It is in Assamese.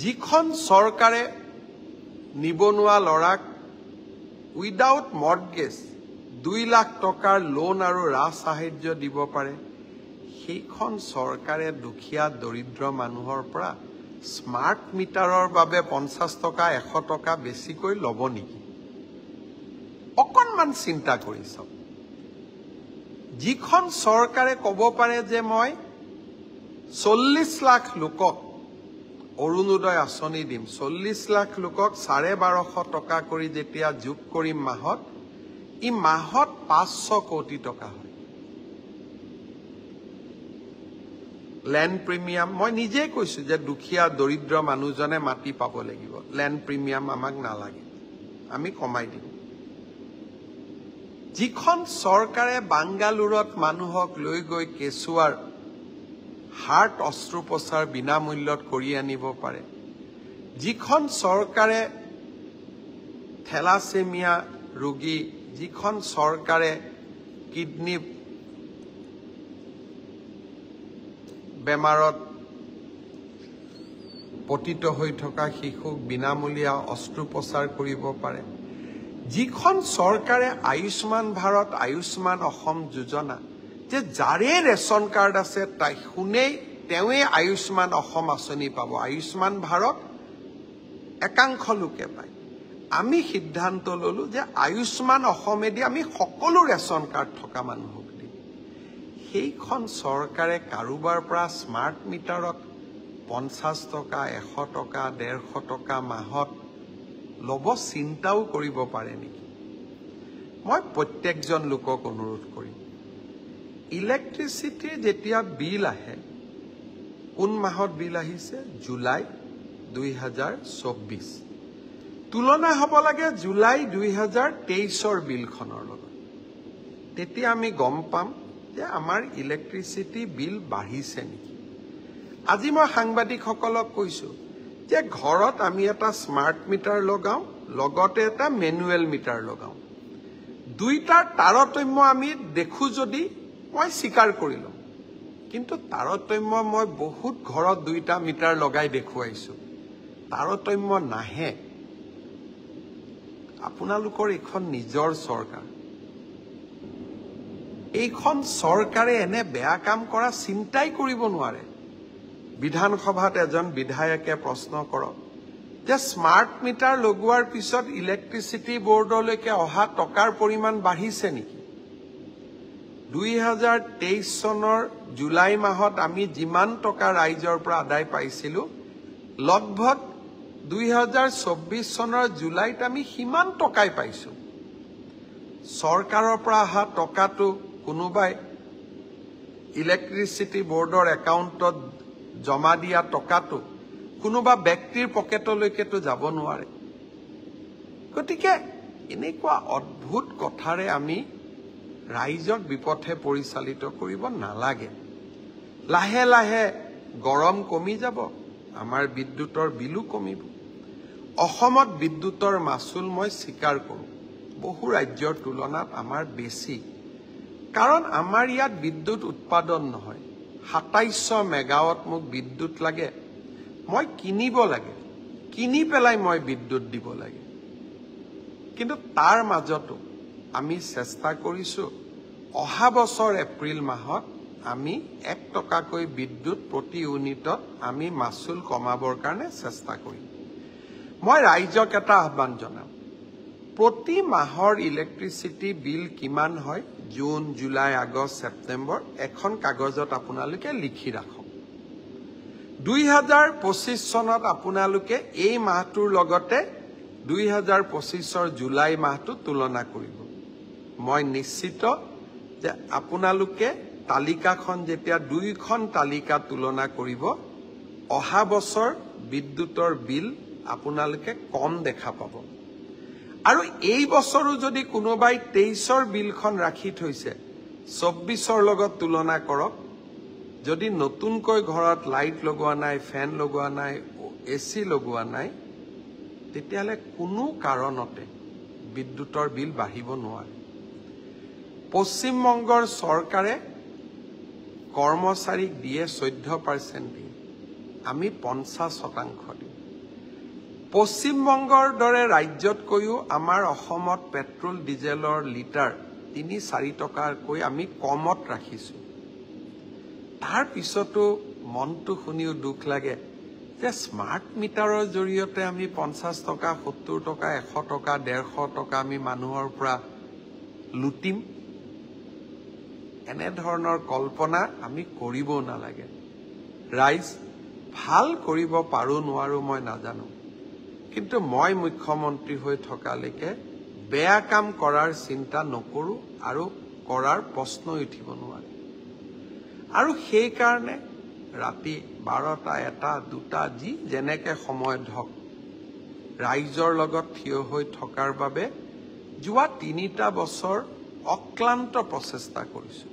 যিখন চৰকাৰে নিবনুৱা লৰাক উইদাউট মৰ্টগেজ 2 লাখ টকাৰ লোন আৰু ৰাজ সাহায্য দিব পাৰে সেইখন চৰকাৰে দুখীয়া দৰিদ্ৰ মানুহৰ পৰা স্মাৰ্ট মিটাৰৰ বাবে 50 টকা 100 টকা বেছিকৈ ল'ব নেকি অকণমান চিন্তা কৰি চাওক যিখন চৰকাৰে ক'ব পাৰে যে মই 40 লাখ লোকক অৰুণোদয় আঁচনি দিম 40 লাখ লোকক 1250 টকা কৰি যেতিয়া যোগ কৰিম মাহত ই মাহত 500 কোটি টকা হয় ল্যান্ড প্ৰিমিয়াম মই নিজে কৈছো যে দুখীয়া দৰিদ্ৰ মানুহজনে মাটি পাব লাগিব ল্যান্ড প্ৰিমিয়াম আমাক নালাগে আমি কমাই দিম যিখন চৰকাৰে বাংগালুৰত মানুহক লৈ গৈ কেচুৱাৰ হাৰ্ট অস্ত্ৰোপচাৰ বিনামূল্যত কৰি আনিব পাৰে যিখন চৰকাৰে থেলাছেমিয়া ৰোগী যিখন চৰকাৰে কিডনি বেমাৰত পতিত হৈ থকা শিশুক বিনামূলীয়া অস্ত্ৰোপচাৰ কৰিব পাৰে যিখন চৰকাৰে আয়ুষ্মান ভাৰত আয়ুষ্মান অসম যোজনা যে যাৰে ৰেশন কাৰ্ড আছে তাই শুনেই তেৱে আয়ুষ্মান অসম আঁচনি পাব আয়ুষ্মান ভাৰত একাংশ লোকে পায় আমি সিদ্ধান্ত ললো যে আয়ুষ্মান অসমেদি আমি সকলো ৰেশন কাৰ্ড থকা মানুহক দিম সেইখন চৰকাৰে কাৰোবাৰ পৰা স্মাৰ্ট মিটাৰত 50 টকা 100 টকা 150 টকা মাহত ল'ব চিন্তাও কৰিব পাৰে নেকি মই প্ৰত্যেকজন লোকক অনুৰোধ কৰিম ইলেক্ট্ৰিচিটিৰ যেতিয়া বিল আহে কোন মাহত বিল আহিছে জুলাই 2024 তুলনা হ'ব লাগে জুলাই 2023ৰ বিলখনৰ লগত তেতিয়া আমি গম পাম যে আমাৰ ইলেক্ট্ৰিচিটি বিল বাঢ়িছে নেকি আজি মই সাংবাদিকসকলক কৈছো যে ঘৰত আমি এটা স্মাৰ্ট মিটাৰ লগাও লগতে এটা ম্যানুৱেল মিটাৰ লগাও দুইটাৰ তাৰতম্য আমি দেখো যদি মই স্বীকাৰ কৰিলো কিন্তু তাৰতম্য মই বহুত ঘৰত দুইটা মিটাৰ লগাই দেখুৱাইছো তাৰতম্য নাহে আপোনালোকৰ এখন নিজৰ চৰকাৰ এইখন চৰকাৰে এনে বেয়া কাম কৰা চিন্তাই কৰিব নোৱাৰে বিধানসভাত এজন বিধায়কে প্ৰশ্ন কৰক যে স্মাৰ্ট মিটাৰ লগোৱাৰ পিছত ইলেক্ট্ৰিচিটি বোৰ্ডলৈকে অহা টকাৰ পৰিমাণ বাঢ়িছে নেকি 2023 চনৰ জুলাই মাহত আমি যিমান টকা ৰাইজৰ পৰা আদায় পাইছিলো লগভগ 2024 চনৰ জুলাইত আমি সিমান টকাই পাইছো চৰকাৰৰ পৰা অহা টকাটো কোনোবাই ইলেক্ট্ৰিচিটি বোৰ্ডৰ একাউণ্টত জমা দিয়া টকাটো কোনোবা ব্যক্তিৰ পকেটলৈকেতো যাব নোৱাৰে গতিকে এনেকুৱা অদ্ভুত কথাৰে আমি ৰাইজক বিপথে পৰিচালিত কৰিব নালাগে লাহে লাহে গৰম কমি যাব আমাৰ বিদ্যুতৰ বিলু কমিব অসমত বিদ্যুতৰ মাচুল মই স্বীকাৰ কৰো বহু ৰাজ্যৰ তুলনাত আমাৰ বেছি কাৰণ আমাৰ ইয়াত বিদ্যুৎ উৎপাদন নহয় 2700 মেগাৱাট মোক বিদ্যুৎ লাগে মই কিনিব লাগে কিনি পেলাই মই বিদ্যুৎ দিব লাগে কিন্তু তাৰ মাজতো আমি চেষ্টা কৰিছো অহা বছৰ এপ্ৰিল মাহত আমি 1 টকাকৈ বিদ্যুৎ প্ৰতি ইউনিটত আমি মাচুল কমাবৰ কাৰণে চেষ্টা কৰিম মই ৰাইজক এটা আহ্বান জনাম প্ৰতি মাহৰ ইলেক্ট্ৰিচিটি বিল কিমান হয় জুন জুলাই আগষ্ট সেপ্টেম্বৰ এখন কাগজত আপোনালোকে লিখি ৰাখক 2025 চনত আপোনালোকে এই মাহটোৰ লগতে 2025ৰ জুলাই মাহটো তুলনা কৰিব মই নিশ্চিত যে আপোনালোকে তালিকাখন যেতিয়া দুইখন তালিকা তুলনা কৰিব অহা বছৰ বিদ্যুতৰ বিল আপোনালোকে কম দেখা পাব আৰু এই বছৰো যদি কোনোবাই 23ৰ বিলখন ৰাখি থৈছে 24ৰ লগত তুলনা কৰক যদি নতুনকৈ ঘৰত লাইট লগোৱা নাই ফেন লগোৱা নাই এসি লগোৱা নাই তেতিয়ালে কোনো কাৰণতে বিদ্যুতৰ বিল বাঢ়িব নোৱাৰে পশ্চিম বংগৰ চৰকাৰে কৰ্মচাৰীক দিয়ে 14% দিয়ে আমি 50% দিওঁ পশ্চিমবংগৰ দৰে ৰাজ্যতকৈও আমাৰ অসমত পেট্ৰল ডিজেলৰ লিটাৰ ৩-৪ টকাকৈ আমি কমত ৰাখিছোঁ। তাৰ পিছতো মনটো শুনিও দুখ লাগে যে স্মাৰ্ট মিটাৰৰ জৰিয়তে আমি ৫০ টকা ৭০ টকা ১০০ টকা ১৫০ টকা আমি মানুহৰ পৰা লুটিম। এনেধৰণৰ কল্পনা আমি কৰিবও নালাগে। ৰাইজ ভাল কৰিব পাৰোঁ নোৱাৰোঁ মই নাজানো, কিন্তু মই মুখ্যমন্ত্ৰী হৈ থকালৈকে বেয়া কাম কৰাৰ চিন্তা নকৰোঁ আৰু কৰাৰ প্ৰশ্নই উঠিব নোৱাৰে। আৰু সেইকাৰণে ৰাতি ১২টা ১টা ২টা যি যেনেকৈ সময়ত হওক ৰাইজৰ লগত থিয় হৈ থকাৰ বাবে যোৱা ৩টা বছৰ অক্লান্ত প্ৰচেষ্টা কৰিছোঁ।